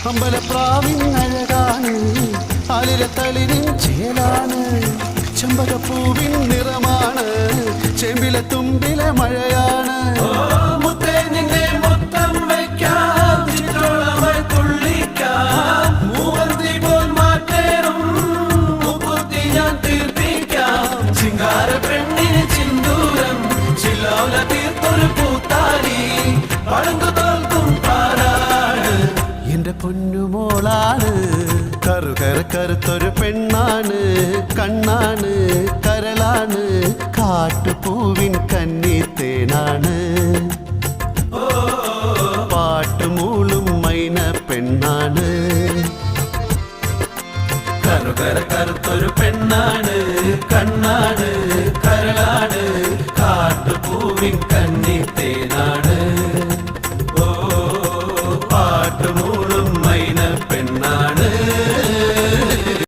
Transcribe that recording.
അമ്പലപ്രാവിൻ അഴകാണ്, ആലിലത്തളിരിൻ ചേലാണ്, ചെമ്പകപ്പൂവിൻ നിറമാണ്, ചെമ്പിലെ തുമ്പിലെ മഴയാണ്. എന്റെ പൊന്നുമോളാണ്, കറുത്തൊരു പെണ്ണാണ്, കണ്ണാണ്, കരളാണ്, കാട്ടുപൂവിൻ കന്നിത്തേനാണ്, പാട്ടുമൂളും മൈന പെണ്ണാണ്. കറുത്തൊരു പെണ്ണാണ്, കണ്ണാണ്, കരളാണ്, കാട്ടുപൂവിൻ കന്നിത്തേനാണ്.